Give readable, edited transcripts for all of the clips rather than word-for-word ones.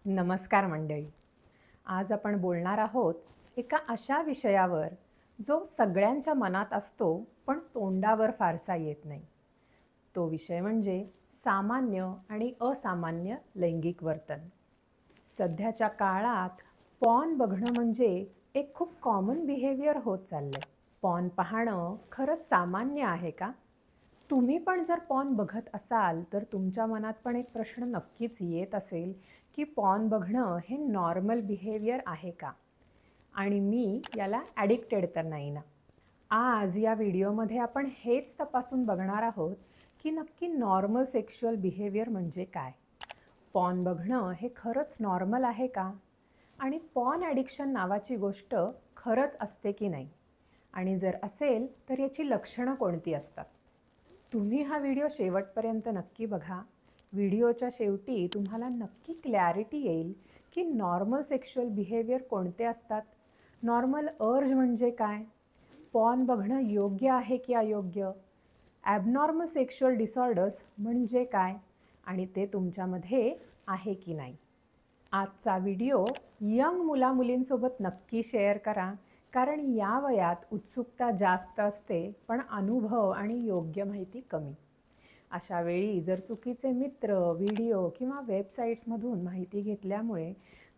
नमस्कार मंडळी. आज आपण बोलणार आहोत एका अशा विषयावर जो सगळ्यांच्या मनात असतो पण तोंडावर फारसा येत नाही. तो विषय म्हणजे सामान्य आणि असामान्य लैंगिक वर्तन. सध्याच्या काळात पॉर्न बघणं म्हणजे एक खूप कॉमन बिहेवियर होत चाललंय. पॉर्न पाहणं खरंच सामान्य आहे का? तुम्ही पण जर पॉर्न बघत असाल तर तुमच्या मनात पण एक प्रश्न नक्कीच येत असेल की पॉर्न बघणं हे नॉर्मल बिहेवियर आहे का? आणि मी याला ॲडिक्टेड तर नाही ना? आज या व्हिडिओमध्ये आपण हेच तपासून बघणार आहोत की नक्की नॉर्मल सेक्शुअल बिहेवियर म्हणजे काय? पॉर्न बघणं हे खरंच नॉर्मल आहे का? आणि पॉर्न ॲडिक्शन नावाची गोष्ट खरंच असते की नाही? आणि जर असेल तर याची लक्षणं कोणती असतात? तुम्ही हा व्हिडिओ शेवटपर्यंत नक्की बघा. व्हिडिओच्या शेवटी तुम्हाला नक्की क्लॅरिटी येईल की नॉर्मल सेक्शुअल बिहेवियर कोणते असतात, नॉर्मल अर्ज म्हणजे काय, पॉर्न बघणं योग्य आहे की अयोग्य, ॲबनॉर्मल सेक्शुअल डिसऑर्डर्स म्हणजे काय आणि ते तुमच्यामध्ये आहे की नाही. आजचा व्हिडिओ यंग मुलामुलींसोबत नक्की शेअर करा, कारण या वयात उत्सुकता जास्त असते पण अनुभव आणि योग्य माहिती कमी. अशा वेळी जर चुकीचे मित्र, व्हिडिओ किंवा वेबसाईट्समधून माहिती घेतल्यामुळे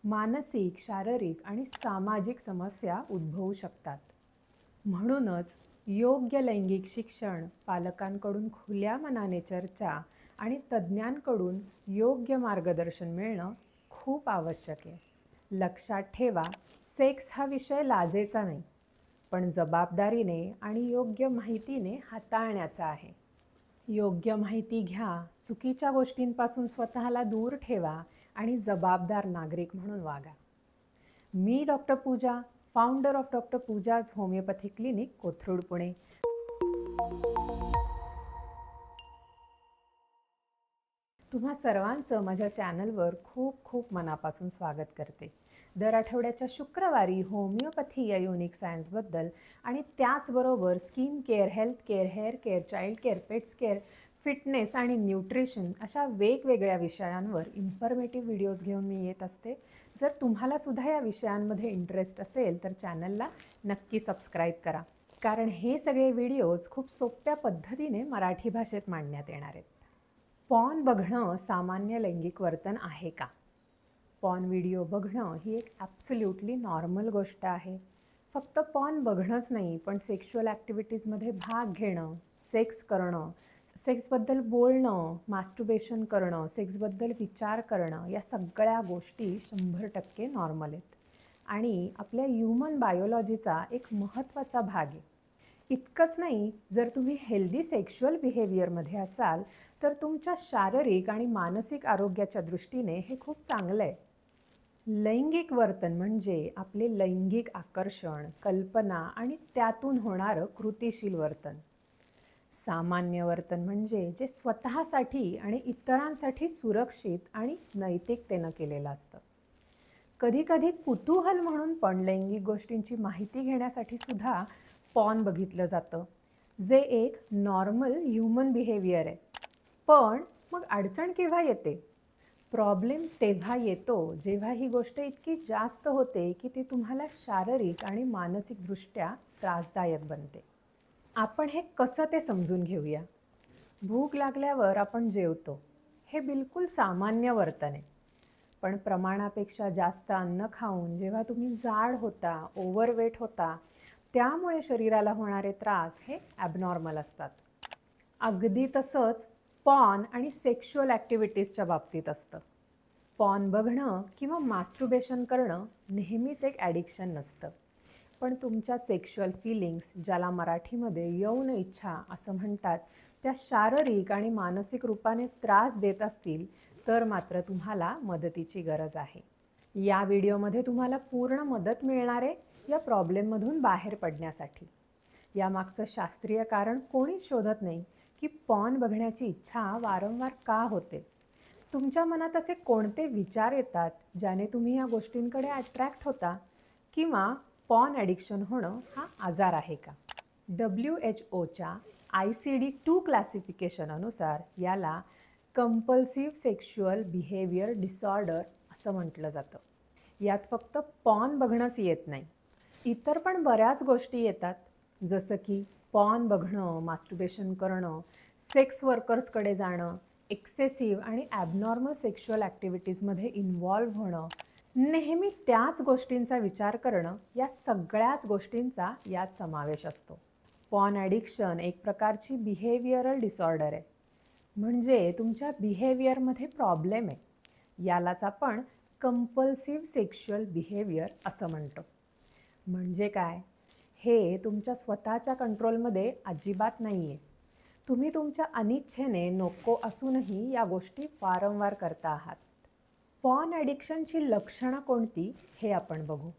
मानसिक, शारीरिक आणि सामाजिक समस्या उद्भवू शकतात. म्हणूनच योग्य लैंगिक शिक्षण, पालकांकडून खुल्या मनाने चर्चा आणि तज्ज्ञांकडून योग्य मार्गदर्शन मिळणं खूप आवश्यक आहे. लक्षात ठेवा, सेक्स हा विषय लाजेचा नाही, पण जबाबदारीने आणि योग्य माहितीने हाताळण्याचा आहे. योग्य माहिती घ्या, चुकीच्या गोष्टींपासून स्वतःला दूर ठेवा आणि जबाबदार नागरिक म्हणून वागा. मी doctor Pooja, founder of doctor Pooja's homeopathy clinic, Kothrud, Pune. तुम्हा सर्वांचं माझ्या चॅनलवर खूप खूप मनापासून स्वागत करते. दर आठवड्याच्या शुक्रवारी होमिओपॅथी या युनिक सायन्सबद्दल आणि त्याचबरोबर skin care, health care, hair care, child care, pets care, fitness आणि न्यूट्रिशन अशा वेगवेगळ्या विषयांवर इन्फॉर्मेटिव्ह व्हिडिओज घेऊन मी येत असते. जर तुम्हाला सुद्धा या विषयांमध्ये इंटरेस्ट असेल तर चॅनलला नक्की सबस्क्राईब करा, कारण हे सगळे व्हिडिओज खूप सोप्या पद्धतीने मराठी भाषेत मांडण्यात येणार आहेत. पॉर्न बघणं सामान्य लैंगिक वर्तन आहे का? पॉर्न व्हिडिओ बघणं ही एक ॲब्सोल्युटली नॉर्मल गोष्ट आहे. फक्त पॉर्न बघणंच नाही, पण सेक्शुअल ॲक्टिव्हिटीजमध्ये भाग घेणं, सेक्स करणं, सेक्सबद्दल बोलणं, मास्टुर्बेशन करणं, सेक्सबद्दल विचार करणं, या सगळ्या गोष्टी 100% नॉर्मल आहेत आणि आपल्या ह्यूमन बायोलॉजीचा एक महत्त्वाचा भाग आहे. इतकंच नाही, जर तुम्ही हेल्दी सेक्शुअल बिहेवियरमध्ये असाल तर तुमच्या शारीरिक आणि मानसिक आरोग्याच्या दृष्टीने हे खूप चांगलं आहे. लैंगिक वर्तन म्हणजे आपले लैंगिक आकर्षण, कल्पना आणि त्यातून होणारं कृतिशील वर्तन. सामान्य वर्तन म्हणजे जे स्वतःसाठी आणि इतरांसाठी सुरक्षित आणि नैतिकतेनं केलेलं असतं. कधीकधी कुतूहल म्हणून पण लैंगिक गोष्टींची माहिती घेण्यासाठी सुद्धा पॉर्न बघितलं जातं, जे एक नॉर्मल ह्यूमन बिहेवियर आहे. पण मग अडचण केव्हा येते? प्रॉब्लेम तेव्हा येतो जेव्हा ही गोष्ट इतकी जास्त होते की ती तुम्हाला शारीरिक आणि मानसिकदृष्ट्या त्रासदायक बनते. आपण हे कसं ते समजून घेऊया. भूक लागल्यावर आपण जेवतो, हे बिलकुल सामान्य वर्तन आहे. पण प्रमाणापेक्षा जास्त अन्न खाऊन जेव्हा तुम्ही जाड होता, ओव्हरवेट होता, त्यामुळे शरीराला होणारे त्रास हे ॲबनॉर्मल असतात. अगदी तसंच पॉर्न आणि सेक्शुअल ॲक्टिव्हिटीजच्या बाबतीत असतं. पॉर्न बघणं किंवा मास्टुर्बेशन करणं नेहमीच एक ॲडिक्शन नसतं, पण तुमच्या सेक्शुअल फिलिंग्स, ज्याला मराठीमध्ये यौन इच्छा असं म्हणतात, त्या शारीरिक आणि मानसिक रूपाने त्रास देत असतील तर मात्र तुम्हाला मदतीची गरज आहे. या व्हिडिओमध्ये तुम्हाला पूर्ण मदत मिळणार आहे या प्रॉब्लेममधून बाहेर पडण्यासाठी. यामागचं शास्त्रीय कारण कोणीच शोधत नाही की पॉर्न बघण्याची इच्छा वारंवार का होते. तुमच्या मनात असे कोणते विचार येतात ज्याने तुम्ही या गोष्टींकडे अट्रॅक्ट होता, किंवा पॉर्न ॲडिक्शन होणं हा आजार आहे का? WHOच्या ICD-2 क्लासिफिकेशन अनुसार याला कंपल्सिव्ह सेक्शुअल बिहेवियर डिसऑर्डर असं म्हटलं जातं. यात फक्त पॉर्न बघणंच येत नाही, इतर पण बऱ्याच गोष्टी येतात, जसं की पॉर्न बघणं, मास्टर्बेशन करणं, सेक्स वर्कर्सकडे जाणं, एक्सेसिव्ह आणि ॲबनॉर्मल सेक्शुअल ॲक्टिव्हिटीजमध्ये इन्व्हॉल्व्ह होणं, नेहमी त्याच गोष्टींचा विचार करणं, या सगळ्याच गोष्टींचा यात समावेश असतो. पॉर्न ॲडिक्शन एक प्रकारची बिहेवियरल डिसऑर्डर आहे, म्हणजे तुमच्या बिहेवियरमध्ये प्रॉब्लेम आहे. यालाच आपण कंपल्सिव्ह सेक्शुअल बिहेवियर असं म्हणतो. म्हणजे काय? हे तुमच्या स्वतःच्या कंट्रोलमध्ये अजिबात नाही आहे. तुम्ही तुमच्या अनिच्छेने नको असूनही या गोष्टी वारंवार करता आहात. पॉर्न ॲडिक्शनची लक्षणं कोणती हे आपण बघू.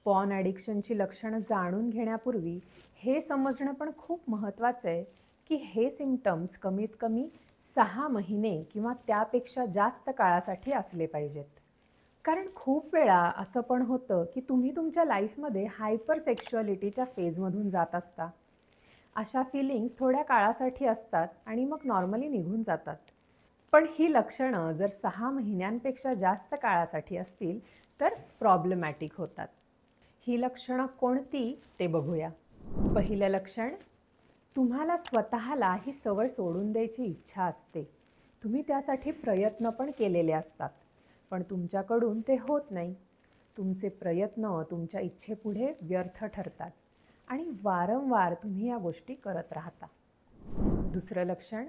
पॉर्न ॲडिक्शनची लक्षणं जाणून घेण्यापूर्वी हे समजणं पण खूप महत्त्वाचं आहे की हे सिम्पटम्स कमीत कमी 6 महिने किंवा त्यापेक्षा जास्त काळासाठी असले पाहिजेत. कारण खूप वेळा असं पण होतं की तुम्ही तुमच्या लाईफमध्ये हायपर सेक्शुअलिटीच्या फेजमधून जात असता. अशा फिलिंग्स थोड्या काळासाठी असतात आणि मग नॉर्मली निघून जातात. पण ही लक्षणं जर 6 महिन्यांपेक्षा जास्त काळासाठी असतील तर प्रॉब्लेमॅटिक होतात. ही लक्षणं कोणती ते बघूया. पहिलं लक्षण, तुम्हाला स्वतःला ही सवय सोडून द्यायची इच्छा असते. तुम्ही त्यासाठी प्रयत्न पण केलेले असतात, पण तुमच्याकडून ते होत नाही. तुमचे प्रयत्न तुमच्या इच्छेपुढे व्यर्थ ठरतात आणि वारंवार तुम्ही या गोष्टी करत राहता. दुसरं लक्षण,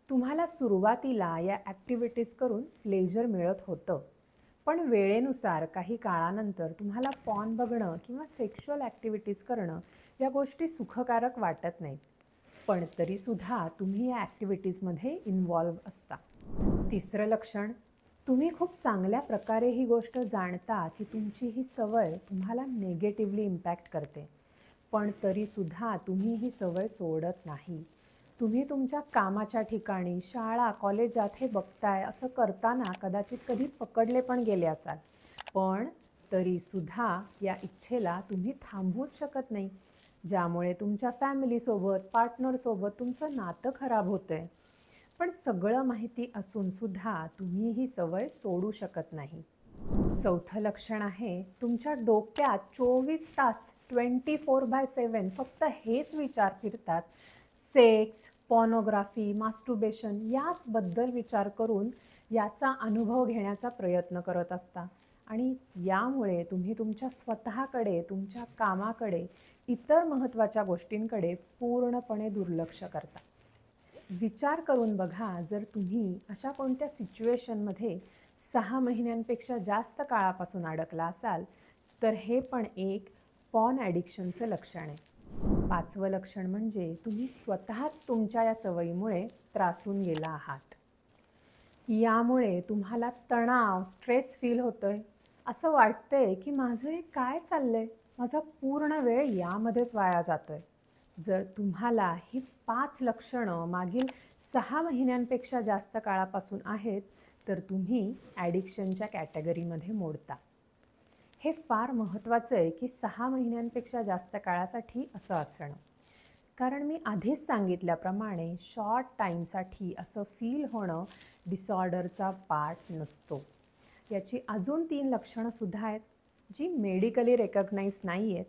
तुम्हाला सुरुवातीला या ॲक्टिव्हिटीज करून प्लेजर मिळत होतं, पण वेळेनुसार काही काळानंतर तुम्हाला पॉर्न बघणं किंवा सेक्शुअल ॲक्टिव्हिटीज करणं या गोष्टी सुखकारक वाटत नाहीत, पण तरीसुद्धा तुम्ही या ॲक्टिव्हिटीजमध्ये इन्व्हॉल्व असता. तिसरं लक्षण, तुम्ही खूप चांगल्या प्रकारे ही गोष्ट जाणता की तुमची ही सवय तुम्हाला नेगेटिव्हली इम्पॅक्ट करते, पण तरीसुद्धा तुम्ही ही सवय सोडत नाही. तुम्ही तुमच्या कामाच्या ठिकाणी, शाळा, कॉलेजात हे बघताय, असं करताना कदाचित कधी पकडले पण गेले असाल, पण तरीसुद्धा या इच्छेला तुम्ही थांबवूच शकत नाही, ज्यामुळे तुमच्या फॅमिलीसोबत, पार्टनरसोबत तुमचं नातं खराब होतं आहे. पण सगळं माहिती असूनसुद्धा तुम्ही ही सवय सोडू शकत नाही. चौथं लक्षण आहे, तुमच्या डोक्यात 24 तास 24/7 फक्त हेच विचार फिरतात. सेक्स, पॉर्नोग्राफी, मास्टर्बेशन याचबद्दल विचार करून याचा अनुभव घेण्याचा प्रयत्न करत असता आणि यामुळे तुम्ही तुमच्या स्वतःकडे, तुमच्या कामाकडे, इतर महत्त्वाच्या गोष्टींकडे पूर्णपणे दुर्लक्ष करता. विचार करून बघा, जर तुम्ही अशा कोणत्या सिच्युएशनमध्ये 6 महिन्यांपेक्षा जास्त काळापासून अडकला असाल तर हे पण एक पॉर्न ॲडिक्शनचं लक्षण आहे. पाचवं लक्षण म्हणजे तुम्ही स्वतःच तुमच्या या सवयीमुळे त्रासून गेला आहात. यामुळे तुम्हाला तणाव, स्ट्रेस फील होतोय. असं वाटतंय की माझं हे काय चाललंय, माझा पूर्ण वेळ यामध्येच वाया जातोय. जर तुम्हाला ही 5 लक्षणं मागील 6 महिन्यांपेक्षा जास्त काळापासून आहेत तर तुम्ही ॲडिक्शनच्या कॅटेगरीमध्ये मोडता. हे फार महत्त्वाचं आहे की 6 महिन्यांपेक्षा जास्त काळासाठी असं असणं, कारण मी आधीच सांगितल्याप्रमाणे शॉर्ट टाईमसाठी असं फील होणं डिसऑर्डरचा पार्ट नसतो. याची अजून 3 लक्षणंसुद्धा आहेत जी मेडिकली रेकग्नाइज्ड नाही आहेत,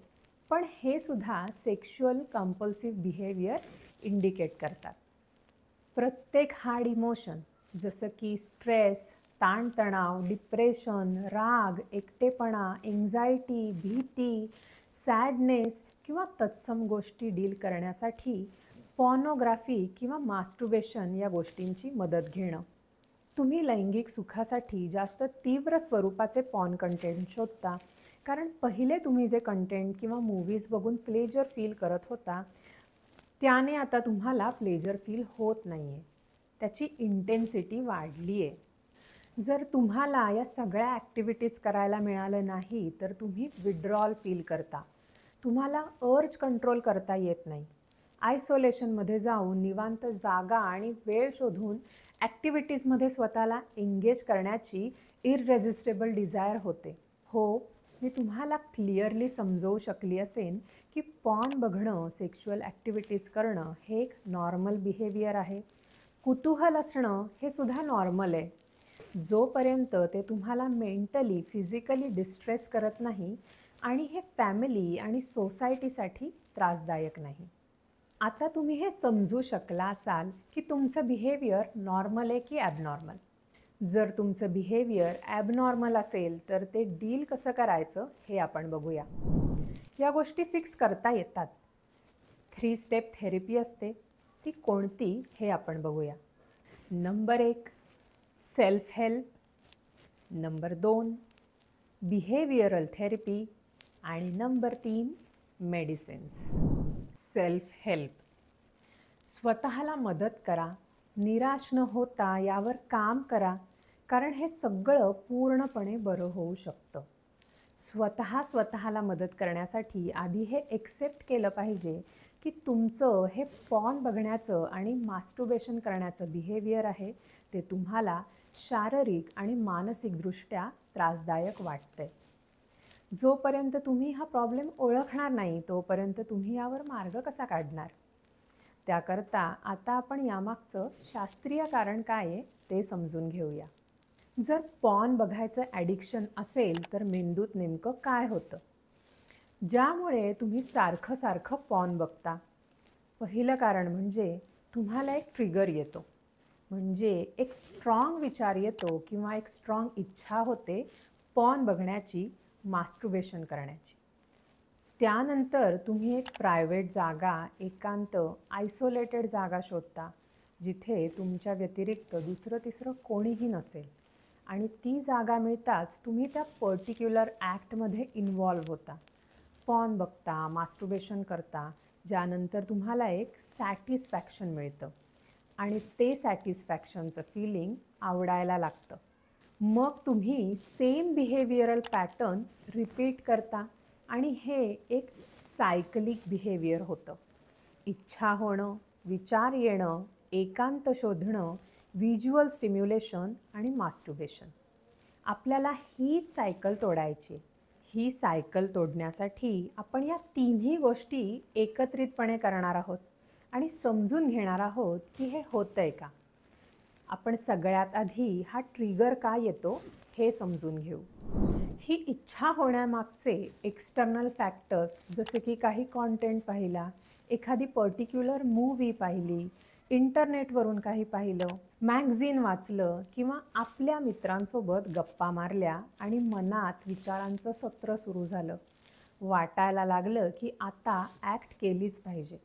पण हे सुद्धा सेक्शुअल कंपल्सिव्ह बिहेवियर इंडिकेट करतात. प्रत्येक हार्ड इमोशन जसं की स्ट्रेस, ताणतणाव, डिप्रेशन, राग, एकटेपणा, एन्झायटी, भीती, सॅडनेस किंवा तत्सम गोष्टी डील करण्यासाठी पॉर्नोग्राफी किंवा मास्टर्बेशन या गोष्टींची मदत घेणं. तुम्ही लैंगिक सुखासाठी जास्त तीव्र स्वरूपाचे पॉर्न कंटेंट शोधता, कारण पहिले तुम्ही जे कंटेंट किंवा मूव्हीज बघून प्लेजर फील करत होता त्याने आता तुम्हाला प्लेजर फील होत नाही आहे. त्याची इंटेन्सिटी वाढली आहे. जर तुम्हाला या सगळ्या ॲक्टिव्हिटीज करायला मिळालं नाही तर तुम्ही विड्रॉल फील करता. तुम्हाला अर्ज कंट्रोल करता येत नाही. आयसोलेशनमध्ये जाऊन निवांत जागा आणि वेळ शोधून ॲक्टिव्हिटीजमध्ये स्वतःला एंगेज करण्याची इररेझिस्टेबल डिझायर होते. हो, मी तुम्हाला क्लिअरली समजवू शकली असेन की पॉर्न बघणं, सेक्शुअल ॲक्टिव्हिटीज करणं हे एक नॉर्मल बिहेवियर आहे. कुतूहल असणं हे सुद्धा नॉर्मल आहे. जोपर्यंत ते तुम्हाला मेंटली फिजिकली डिस्ट्रेस करत नाही आणि हे फॅमिली आणि सोसायटीसाठी त्रासदायक नाही. आता तुम्ही हे समजू शकला असाल की तुमचं बिहेवियर नॉर्मल आहे की ॲबनॉर्मल. जर तुमचं बिहेवियर ॲबनॉर्मल असेल तर ते डील कसं करायचं हे आपण बघूया. या गोष्टी फिक्स करता येतात. 3 स्टेप थेरपी असते. ती कोणती हे आपण बघूया. Number 1 self help, number 2 behavioural therapy आणि नंबर 3 मेडिसिन्स. Self help. स्वतःला मदत करा, निराश न होता यावर काम करा, कारण हे सगळं पूर्णपणे बरं होऊ शकतं. स्वतःला मदत करण्यासाठी आधी हे एक्सेप्ट केलं पाहिजे की तुमचं हे पॉर्न बघण्याचं आणि मास्टुर्बेशन करण्याचं बिहेवियर आहे ते तुम्हाला शारीरिक आणि मानसिकदृष्ट्या त्रासदायक वाटतंय. जोपर्यंत तुम्ही हा प्रॉब्लेम ओळखणार नाही तोपर्यंत तुम्ही यावर मार्ग कसा काढणार? त्याकरता आता आपण यामागचं शास्त्रीय कारण काय आहे ते समजून घेऊया. जर पॉर्न बघायचं ॲडिक्शन असेल तर मेंदूत नेमकं काय होतं ज्यामुळे तुम्ही सारखं पॉर्न बघता? पहिलं कारण म्हणजे तुम्हाला एक ट्रिगर येतो, म्हणजे एक स्ट्रॉंग विचार येतो किंवा एक स्ट्रॉंग इच्छा होते पॉर्न बघण्याची, मास्टुर्बेशन करण्याची. त्यानंतर तुम्ही एक प्रायव्हेट जागा, एकांत, आयसोलेटेड जागा शोधता जिथे तुमच्या व्यतिरिक्त दुसरं तिसरं कोणीही नसेल आणि ती जागा मिळताच तुम्ही त्या पर्टिक्युलर ॲक्टमध्ये इन्व्हॉल्व होता. पॉर्न बघता, मास्टुर्बेशन करता, ज्यानंतर तुम्हाला एक सॅटिस्फॅक्शन मिळतं आणि ते सॅटिस्फॅक्शनचं फीलिंग आवडायला लागतं. मग तुम्ही सेम बिहेवियरल पॅटर्न रिपीट करता आणि हे एक सायकलिक बिहेवियर होतं. इच्छा होणं, विचार येणं, एकांत शोधणं, व्हिज्युअल स्टिम्युलेशन आणि मास्टुर्बेशन. आपल्याला हीच सायकल तोडायची. ही सायकल तोडण्यासाठी आपण या तिन्ही गोष्टी एकत्रितपणे करणार आहोत आणि समजून घेणार आहोत की हे होतंय का. आपण सगळ्यात आधी हा ट्रिगर का येतो हे समजून घेऊ. ही इच्छा होण्यामागचे एक्सटर्नल फॅक्टर्स जसे की काही कॉन्टेंट पाहिला, एखादी पर्टिक्युलर मूव्ही पाहिली, इंटरनेटवरून काही पाहिलं, मॅगझिन वाचलं किंवा आपल्या मित्रांसोबत गप्पा मारल्या आणि मनात विचारांचं सत्र सुरू झालं. वाटायला लागलं की आता ॲक्ट केलीच पाहिजे.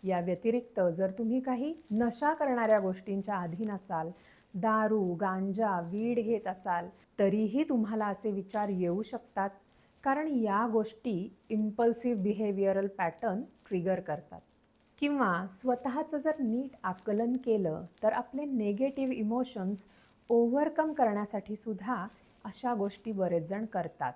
या व्यतिरिक्त जर तुम्ही काही नशा करणाऱ्या गोष्टींच्या अधीन असाल, दारू, गांजा, वीड घेत असाल, तरीही तुम्हाला असे विचार येऊ शकतात, कारण या गोष्टी इम्पल्सिव्ह बिहेवियरल पॅटर्न ट्रिगर करतात. किंवा स्वतःचं जर नीट आकलन केलं तर आपले नेगेटिव्ह इमोशन्स ओव्हरकम करण्यासाठी सुद्धा अशा गोष्टी बरेच जण करतात.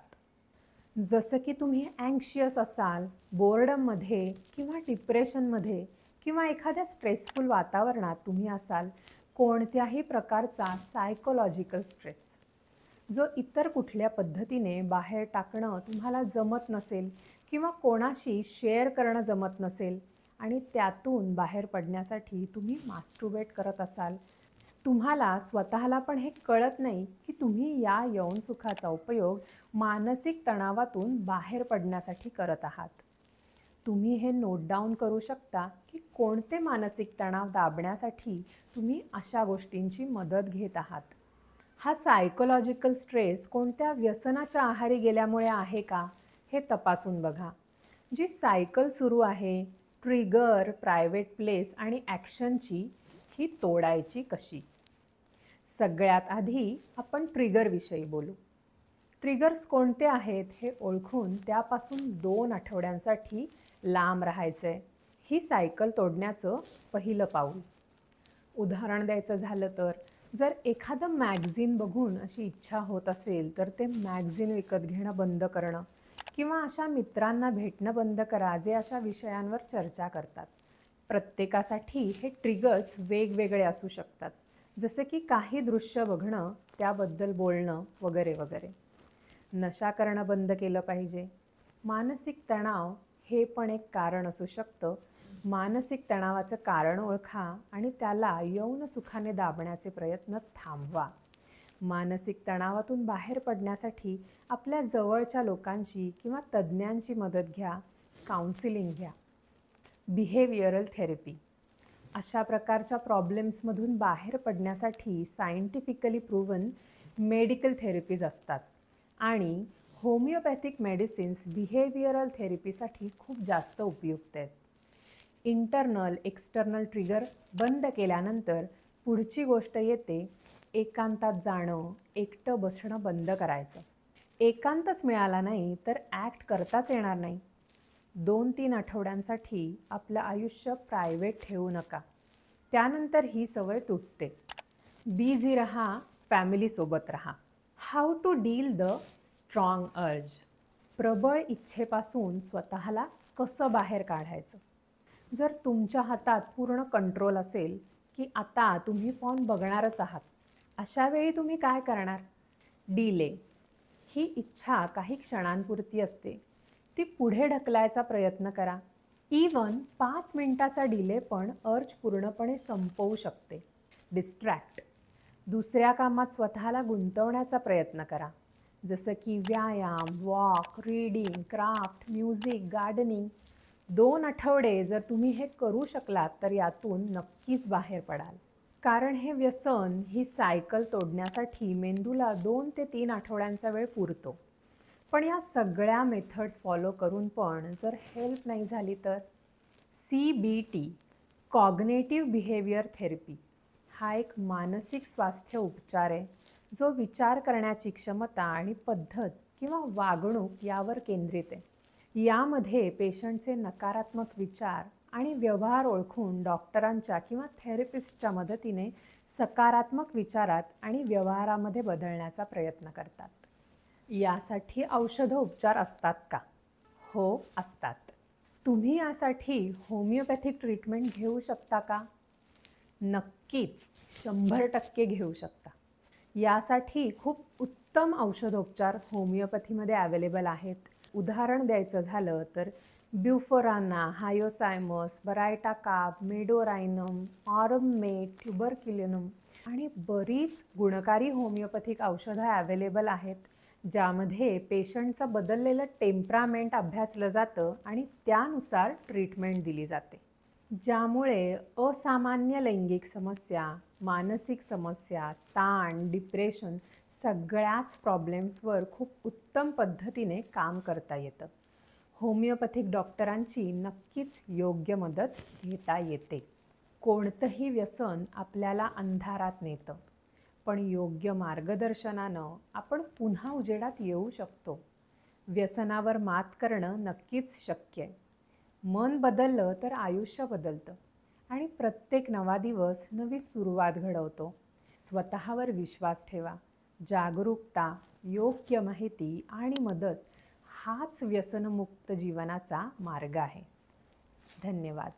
जसं की तुम्ही अँक्शियस असाल, बोर्डममध्ये किंवा डिप्रेशनमध्ये किंवा एखाद्या स्ट्रेसफुल वातावरणात तुम्ही असाल, कोणत्याही प्रकारचा सायकोलॉजिकल स्ट्रेस जो इतर कुठल्या पद्धतीने बाहेर टाकणं तुम्हाला जमत नसेल किंवा कोणाशी शेअर करणं जमत नसेल आणि त्यातून बाहेर पडण्यासाठी तुम्ही मास्टुर्बेट करत असाल, तुम्हाला स्वतःला पण हे कळत नाही की तुम्ही या यौन सुखाचा उपयोग मानसिक तणावातून बाहेर पडण्यासाठी करत आहात. तुम्ही हे नोट डाऊन करू शकता की कोणते मानसिक तणाव दाबण्यासाठी तुम्ही अशा गोष्टींची मदत घेत आहात. हा सायकोलॉजिकल स्ट्रेस कोणत्या व्यसनाच्या आहारी गेल्यामुळे आहे का हे तपासून बघा. जी सायकल सुरू आहे, ट्रिगर, प्रायव्हेट प्लेस आणि ॲक्शनची, ही तोडायची कशी? सगळ्यात आधी आपण ट्रिगरविषयी बोलू. ट्रिगर्स कोणते आहेत हे ओळखून त्यापासून 2 आठवड्यांसाठी लांब राहायचंय. ही सायकल तोडण्याचं पहिलं पाऊल. उदाहरण द्यायचं झालं तर जर एखादं मॅगझिन बघून अशी इच्छा होत असेल तर ते मॅगझिन विकत घेणं बंद करणं किंवा अशा मित्रांना भेटणं बंद करा जे अशा विषयांवर चर्चा करतात. प्रत्येकासाठी हे ट्रिगर्स वेगवेगळे असू शकतात, जसे की काही दृश्य बघणं, त्याबद्दल बोलणं वगैरे वगैरे. नशा करणं बंद केलं पाहिजे. मानसिक तणाव हे पण एक कारण असू शकतं. मानसिक तणावाचं कारण ओळखा आणि त्याला यौन सुखाने दाबण्याचे प्रयत्न थांबवा. मानसिक तणावातून बाहेर पडण्यासाठी आपल्या जवळच्या लोकांची किंवा तज्ज्ञांची मदत घ्या, काउन्सिलिंग घ्या. बिहेवियरल थेरपी अशा प्रकारच्या प्रॉब्लेम्समधून बाहेर पडण्यासाठी सायंटिफिकली प्रूव्हन मेडिकल थेरपीज असतात आणि होमिओपॅथिक मेडिसिन्स बिहेवियरल थेरपीसाठी खूप जास्त उपयुक्त आहेत. इंटरनल एक्सटर्नल ट्रिगर बंद केल्यानंतर पुढची गोष्ट येते एकांतात जाणं, एकटं बसणं बंद करायचं. एकांतच मिळाला नाही तर ॲक्ट करताच येणार नाही. 2-3 आठवड्यांसाठी आपलं आयुष्य प्रायव्हेट ठेवू नका. त्यानंतर ही सवय तुटते. बिझी राहा, फॅमिलीसोबत राहा. How to deal the strong urge. प्रबळ इच्छेपासून स्वतःला कसं बाहेर काढायचं. जर तुमच्या हातात पूर्ण कंट्रोल असेल की आता तुम्ही फोन बघणारच आहात, अशा वेळी तुम्ही काय करणार? डिले. ही इच्छा काही क्षणांपुरती असते. ती पुढे ढकलायचा प्रयत्न करा. इवन 5 मिनिटाचा डिले पण अर्ज पूर्णपणे संपवू शकते. डिस्ट्रॅक्ट. दुसऱ्या कामात स्वतःला गुंतवण्याचा प्रयत्न करा. जसं की व्यायाम, walk, reading, craft, music, gardening. 2 आठवडे जर तुम्ही हे करू शकलात तर यातून नक्कीच बाहेर पडाल. कारण हे व्यसन, ही सायकल तोडण्यासाठी मेंदूला 2 ते 3 आठवड्यांचा वेळ पुरतो. पण या सगळ्या मेथड्स फॉलो करून पण जर हेल्प नाही झाली तर CBT, कॉग्नेटिव्ह बिहेवियर थेरपी, हा एक मानसिक स्वास्थ्य उपचार आहे जो विचार करण्याची क्षमता आणि पद्धत किंवा वागणूक यावर केंद्रित आहे. यामध्ये पेशंटचे नकारात्मक विचार आणि व्यवहार ओळखून डॉक्टरांच्या किंवा थेरपिस्टच्या मदतीने सकारात्मक विचारात आणि व्यवहारामध्ये बदलण्याचा प्रयत्न करतात. यासाठी औषधोपचार असतात का? हो, असतात. तुम्ही यासाठी होमिओपॅथिक ट्रीटमेंट घेऊ शकता का? नक्कीच 100% घेऊ शकता. यासाठी खूप उत्तम औषधोपचार होमिओपॅथीमध्ये अवेलेबल आहेत. उदाहरण द्यायचं झालं तर ब्युफोराना, हायोसायमस, बरायटाकाब, मेडोरायनम, ऑरममेट, ट्युबरक्युलिनम आणि बरीच गुणकारी होमिओपॅथिक औषधं अवेलेबल आहेत, ज्यामध्ये पेशंटचं बदललेलं टेम्परामेंट अभ्यासलं जातं आणि त्यानुसार ट्रीटमेंट दिली जाते. ज्यामुळे असामान्य लैंगिक समस्या, मानसिक समस्या, ताण, डिप्रेशन सगळ्याच प्रॉब्लेम्सवर खूप उत्तम पद्धतीने काम करता येतं. होमिओपॅथिक डॉक्टरांची नक्कीच योग्य मदत घेता येते. कोणतंही व्यसन आपल्याला अंधारात नेतं, पण योग्य मार्गदर्शनानं आपण पुन्हा उजेडात येऊ शकतो. व्यसनावर मात करणं नक्कीच शक्य आहे. मन बदललं तर आयुष्य बदलतं आणि प्रत्येक नवा दिवस नवी सुरुवात घडवतो. स्वतःवर विश्वास ठेवा. जागरूकता, योग्य माहिती आणि मदत हाच व्यसनमुक्त जीवनाचा मार्ग आहे. धन्यवाद.